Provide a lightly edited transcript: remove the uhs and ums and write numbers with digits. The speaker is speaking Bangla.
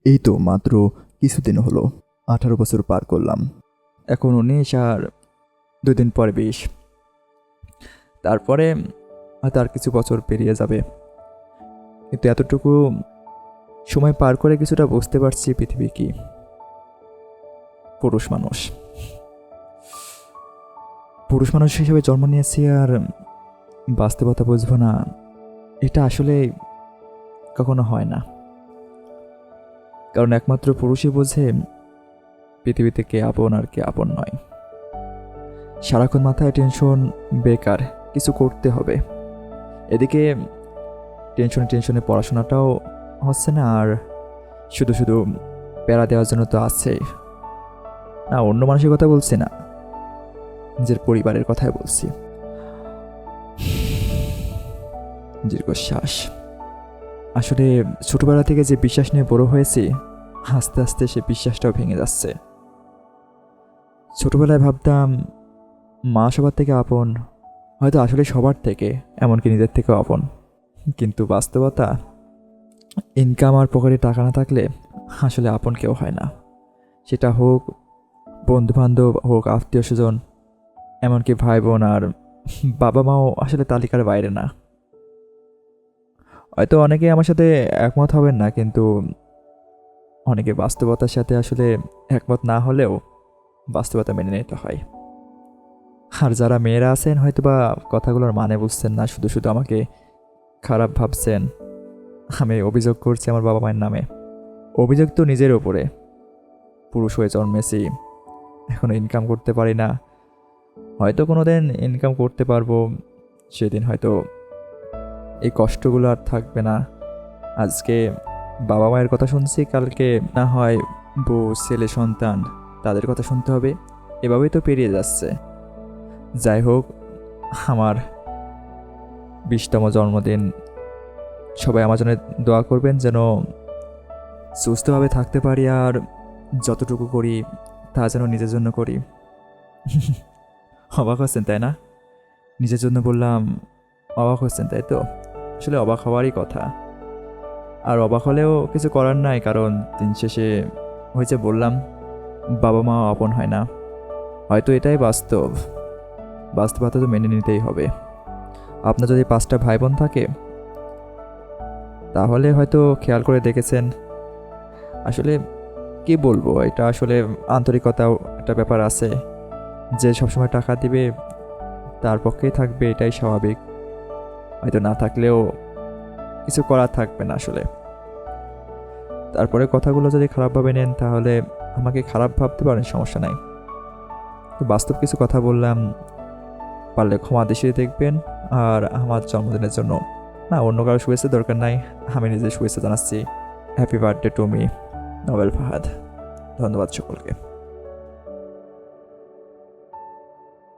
এই তো মাত্র কিছুদিন হলো 18 বছর পার করলাম। এখন 19 আর 2 দিন পরে 20। তারপরে হয়তো আর কিছু বছর পেরিয়ে যাবে, কিন্তু এতটুকু সময় পার করে কিছুটা বুঝতে পারছি পৃথিবী কি। পুরুষ মানুষ পুরুষ মানুষ হিসেবে জন্ম নিয়েছি আর বাস্তবতা বুঝবো না, এটা আসলে কখনো হয় না। কারণ একমাত্র পুরুষই বোঝে পৃথিবীতে কে আপন আর কে আপন নয়। সারাক্ষণ মাথায় টেনশন, বেকার, কিছু করতে হবে। এদিকে টেনশনে টেনশনে পড়াশোনাটাও হচ্ছে না, আর শুধু শুধু প্যারা দেওয়ার জন্য তো আছেই। না, অন্য মানুষের কথা বলছি না, নিজের পরিবারের কথাই বলছি। দীর্ঘশ্বাস। আসলে ছোটবেলা থেকে যে বিশ্বাস নিয়ে বড় হয়েছি, আস্তে আস্তে সে বিশ্বাসটাও ভেঙে যাচ্ছে। ছোটবেলায় ভাবতাম মা সবার থেকে আপন, হয়তো আসলে সবার থেকে, এমনকি নিজের থেকেও আপন। কিন্তু বাস্তবতা, ইনকাম আর পকেটে টাকা না থাকলে আসলে আপন কেউ হয় না। সেটা হোক বন্ধুবান্ধব, হোক আত্মীয় স্বজন, এমনকি ভাই বোন আর বাবা মাও আসলে তালিকার বাইরে না। হয়তো অনেকে আমার সাথে একমত হবেন না, কিন্তু অনেকে বাস্তবতার সাথে আসলে একমত না হলেও বাস্তবতা মেনে নিতে হয়। আর যারা মেয়েরা আছেন হয়তো বা কথাগুলোর মানে বুঝছেন না, শুধু শুধু আমাকে খারাপ ভাবছেন। আমি অভিযোগ করছি আমার বাবা মায়ের নামে। অভিযোগ তো নিজের ওপরে। পুরুষ হয়ে জন্মেছি, এখনো ইনকাম করতে পারি না। হয়তো কোনো দিন ইনকাম করতে পারবো, সেদিন হয়তো এই কষ্টগুলো আর থাকবে না। আজকে বাবা মায়ের কথা শুনছি, কালকে না হয় বউ, ছেলে, সন্তান, তাদের কথা শুনতে হবে। এভাবেই তো পেরিয়ে যাচ্ছে। যাই হোক, আমার 20তম জন্মদিন। সবাই আমার জন্য দোয়া করবেন যেন সুস্থভাবে থাকতে পারি, আর যতটুকু করি তা যেন নিজের জন্য করি। অবাক হচ্ছেন তাই না? নিজের জন্য বললাম, অবাক হচ্ছেন তাই তো? আসলে অবাক হওয়ারই কথা। আর অবাক হলেও কিছু করার নাই, কারণ দিন শেষে হয়েছে বললাম, বাবা মা আপন হয় না। হয়তো এটাই বাস্তব। বাস্তবতা তো মেনে নিতেই হবে। আপনার যদি 5টা ভাই বোন থাকে, তাহলে হয়তো খেয়াল করে দেখেছেন। আসলে কি বলবো, এটা আসলে আন্তরিকতাও একটা ব্যাপার আছে। যে সবসময় টাকা দিবে তার পক্ষেই থাকবে, এটাই স্বাভাবিক। হয়তো না থাকলেও কিছু করার থাকবে না আসলে। তারপরে কথাগুলো যদি খারাপভাবে নেন তাহলে আমাকে খারাপ ভাবতে পারেন, সমস্যা নাই। তো বাস্তব কিছু কথা বললাম, পারলে ক্ষমা দৃষ্টিতে দেখবেন। আর আমার জন্মদিনের জন্য না, অন্য কারো শুভেচ্ছা দরকার নাই, আমি নিজে শুভেচ্ছা জানাচ্ছি। Happy birthday to me, Nobel Fahad. ধন্যবাদ সকলকে।